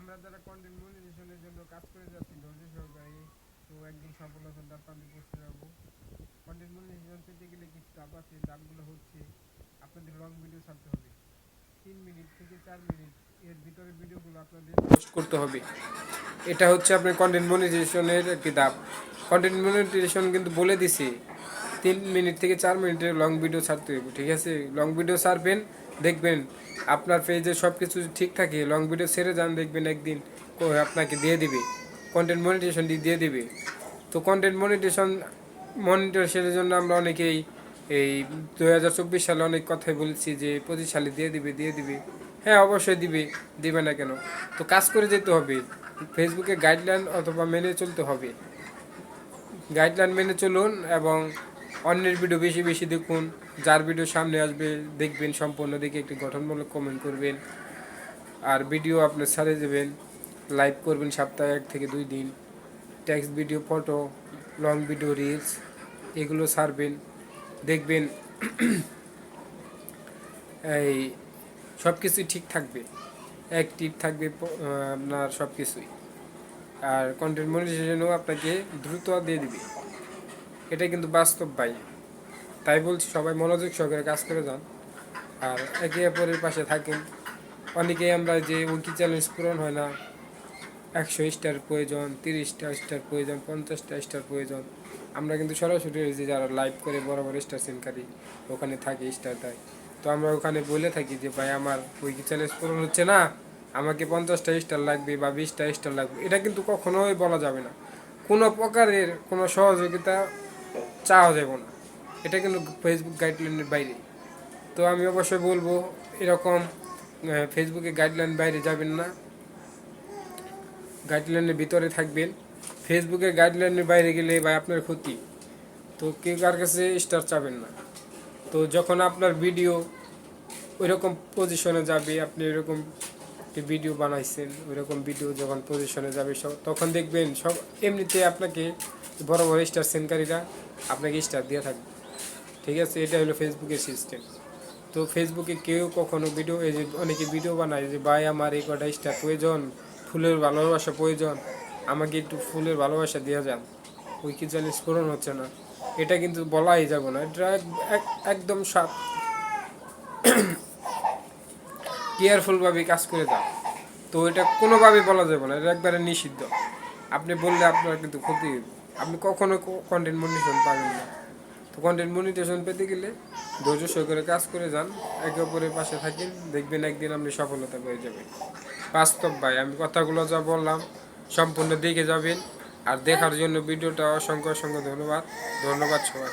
আমরা যারা কন্টেন্ট মনিটাইজেশনের জন্য কাজ করে যাচ্ছি ধৈর্য সহকারে, তো একদিন সফলতার দ্বার প্রান্তে পৌঁছে যাবো। কন্টেন্ট মনিটাইজেশন পেতে গেলে কিছু ধাপ আছে। ধাপগুলো হচ্ছে আপনাদের লং ভিডিও ছাড়তে হবে। 3 মিনিট থেকে 4 মিনিট এর ভিতরে ভিডিওগুলো আপনাদের পোস্ট করতে হবে। এটা হচ্ছে আপনার কন্টেন্ট মনিটাইজেশনের একটি ধাপ। কন্টেন্ট মনিটাইজেশন কিন্তু বলে দিছে 3 মিনিট থেকে 4 মিনিটের লং ভিডিও ছাড়তে হবে, ঠিক আছে? লং ভিডিও ছাড়বেন, দেখবেন আপনার পেজে সব কিছু ঠিক থাকে। লং ভিডিও ছেড়ে যান, দেখবেন একদিন আপনাকে দিয়ে দিবে, কন্টেন্ট মনিটাইজেশন দিয়ে দিবে। তো কন্টেন্ট মনিটাইজেশনের জন্য আমরা অনেকেই এই 2024 সালে অনেক কথাই বলছি যে 25 সালে দিয়ে দিবে। হ্যাঁ, অবশ্যই দিবে না কেন? তো কাজ করে যেতে হবে, ফেসবুকে গাইডলাইন অথবা মেনে চলতে হবে। গাইডলাইন মেনে চলুন এবং অন্যের ভিডিও বেশি বেশি দেখুন। যার ভিডিও সামনে আসবে দেখবেন, সম্পূর্ণ দেখে একটি গঠনমূলক কমেন্ট করবেন। আর ভিডিও আপনি ছাড়ে দেবেন, লাইভ করবেন সপ্তাহে 1 থেকে 2 দিন। Text video, photo, long video, reels এগুলো ছাড়বেন, দেখবেন এই সব কিছুই ঠিক থাকবে, অ্যাক্টিভ থাকবে আপনার সব কিছুই। আর কন্টেন্ট মনিটাইজেশনও আপনাকে দ্রুত দিয়ে দিবে, এটা কিন্তু বাস্তব ভাই। তাই বলছি, সবাই মনোযোগ সহকারে কাজ করে যান আর একে অপরের পাশে থাকেন। অনেকেই আমরা যে উইকি চ্যালেঞ্জ পূরণ হয় না, 100 স্টার প্রয়োজন, 30টা স্টার প্রয়োজন, 50টা স্টার প্রয়োজন, আমরা কিন্তু সরাসরি যে যারা লাইভ করে বড় বড় স্টার সেনকারি ওখানে থাকে, স্টার দেয়। তো আমরা ওখানে বলে থাকি যে ভাই আমার উইকি চ্যালেঞ্জ পূরণ হচ্ছে না, আমাকে 50টা স্টার লাগবে বা 20টা স্টার লাগবে। এটা কিন্তু কখনোই বলা যাবে না, কোনো প্রকারের কোনো সহযোগিতা চাওয়া যাবে না। এটা কিন্তু ফেসবুক গাইডলাইনের বাইরে। তো আমি অবশ্যই বলবো এরকম ফেসবুকে গাইডলাইন বাইরে যাবেন না, গাইডলাইনের ভিতরে থাকবেন। ফেসবুকে গাইডলাইনের বাইরে গেলে ভাই আপনার ক্ষতি। তো কেউ কার কাছে স্টার চাবেন না। তো যখন আপনার ভিডিও ওইরকম পজিশনে যাবে, আপনি এরকম একটি ভিডিও বানাইছেন, ওইরকম ভিডিও যখন পজিশনে যাবে তখন দেখবেন সব এমনিতে আপনাকে বড় বড় স্টার সেনকারীরা আপনাকে স্টার দিয়ে থাকবে, ঠিক আছে? এটা হলো ফেসবুকের সিস্টেম। তো ফেসবুকে কেউ কখনো ভিডিও, এই যে অনেকে ভিডিও বানায় যে ভাই আমার এই কটা স্টার প্রয়োজন, ফুলের ভালোবাসা প্রয়োজন, আমাকে একটু ফুলের ভালোবাসা দিয়ে যান, উইকি চ্যালেঞ্জ পূরণ হচ্ছে না, এটা কিন্তু বলাই যাবে না। এটা একদম কেয়ারফুলভাবে কাজ করে যান। তো এটা কোনোভাবেই বলা যাবে না, এটা একবারে নিষিদ্ধ। আপনি বললে আপনার কিন্তু ক্ষতি হবে, আপনি কখনো কন্টেন্ট মনিটাইজেশন পাবেন না। তো কন্টেন্ট মনিটাইজেশন পেতে গেলে ধৈর্য সহকারে কাজ করে যান, একে অপরের পাশে থাকেন, দেখবেন একদিন আপনি সফলতা পেয়ে যাবেন। বাস্তব ভাই, আমি কথাগুলো যা বললাম সম্পূর্ণ দেখে যাবেন। আর দেখার জন্য ভিডিওটা অসংখ্য অসংখ্য ধন্যবাদ। ধন্যবাদ সবাই।